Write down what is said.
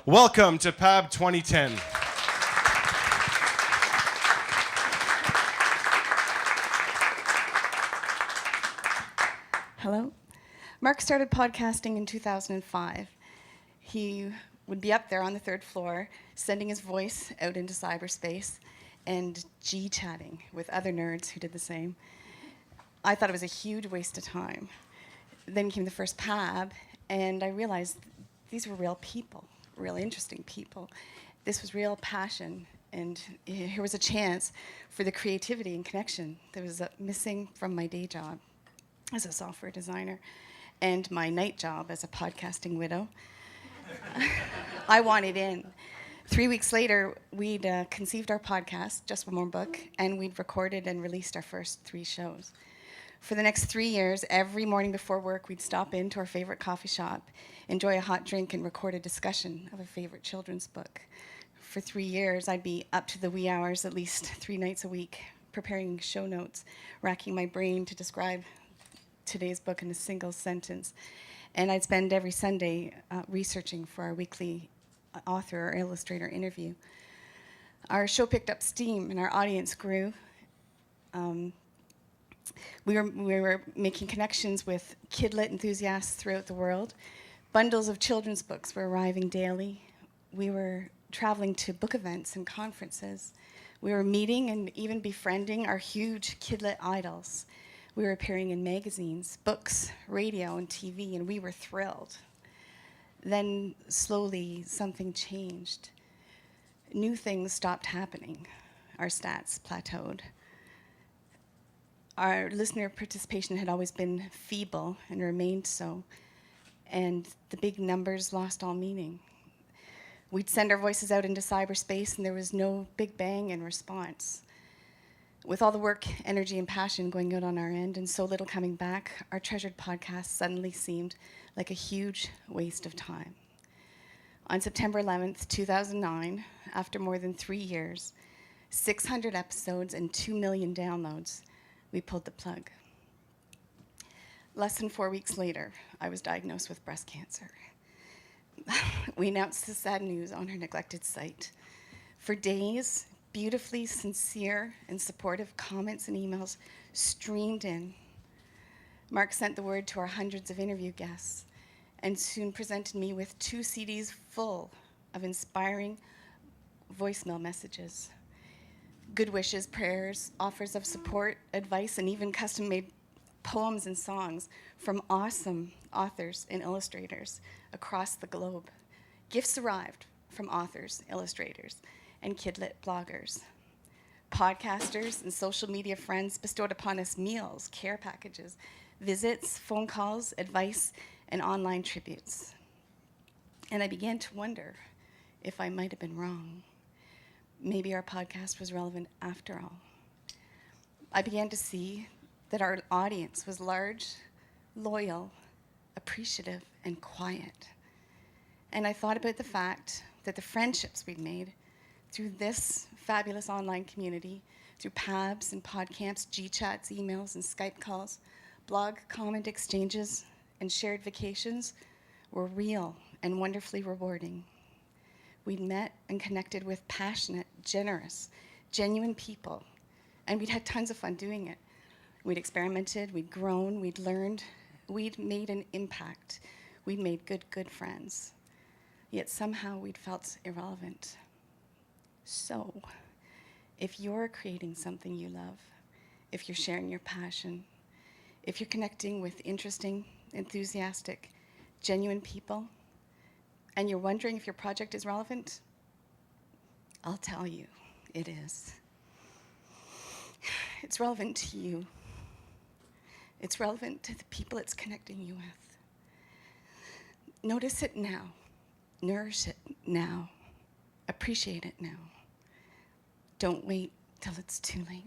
Welcome to PAB 2010. Hello. Mark started podcasting in 2005. He would be up there on the third floor, sending his voice out into cyberspace and G-chatting with other nerds who did the same. I thought it was a huge waste of time. Then came the first PAB, and I realized these were real people, real interesting people. This was real passion, and here was a chance for the creativity and connection that was missing from my day job as a software designer and my night job as a podcasting widow. I wanted in. 3 weeks later, we'd conceived our podcast, Just One More Book, and we'd recorded and released our first 3 shows. For the next 3 years, every morning before work, we'd stop into our favorite coffee shop, enjoy a hot drink, and record a discussion of a favorite children's book. For 3 years, I'd be up to the wee hours at least 3 nights a week, preparing show notes, racking my brain to describe today's book in a single sentence. And I'd spend every Sunday researching for our weekly author or illustrator interview. Our show picked up steam and our audience grew. We were making connections with kidlit enthusiasts throughout the world. Bundles of children's books were arriving daily. We were traveling to book events and conferences. We were meeting and even befriending our huge kidlit idols. We were appearing in magazines, books, radio, and TV, and we were thrilled. Then, slowly, something changed. New things stopped happening. Our stats plateaued. Our listener participation had always been feeble and remained so, and the big numbers lost all meaning. We'd send our voices out into cyberspace, and there was no big bang in response. With all the work, energy, and passion going out on our end and so little coming back, our treasured podcast suddenly seemed like a huge waste of time. On September 11th, 2009, after more than 3 years, 600 episodes and 2 million downloads, we pulled the plug. Less than 4 weeks later, I was diagnosed with breast cancer. We announced the sad news on our neglected site. For days, beautifully sincere and supportive comments and emails streamed in. Mark sent the word to our hundreds of interview guests and soon presented me with 2 CDs full of inspiring voicemail messages. Good wishes, prayers, offers of support, advice, and even custom-made poems and songs from awesome authors and illustrators across the globe. Gifts arrived from authors, illustrators, and kidlit bloggers. Podcasters and social media friends bestowed upon us meals, care packages, visits, phone calls, advice, and online tributes. And I began to wonder if I might have been wrong. Maybe our podcast was relevant after all. I began to see that our audience was large, loyal, appreciative, and quiet. And I thought about the fact that the friendships we'd made through this fabulous online community, through PABs and podcamps, G-chats, emails, and Skype calls, blog comment exchanges, and shared vacations were real and wonderfully rewarding. We'd met and connected with passionate, generous, genuine people, and we'd had tons of fun doing it. We'd experimented, we'd grown, we'd learned, we'd made an impact. We'd made good friends. Yet somehow we'd felt irrelevant. So, if you're creating something you love, if you're sharing your passion, if you're connecting with interesting, enthusiastic, genuine people, and you're wondering if your project is relevant, I'll tell you, it is. It's relevant to you. It's relevant to the people it's connecting you with. Notice it now. Nourish it now. Appreciate it now. Don't wait till it's too late.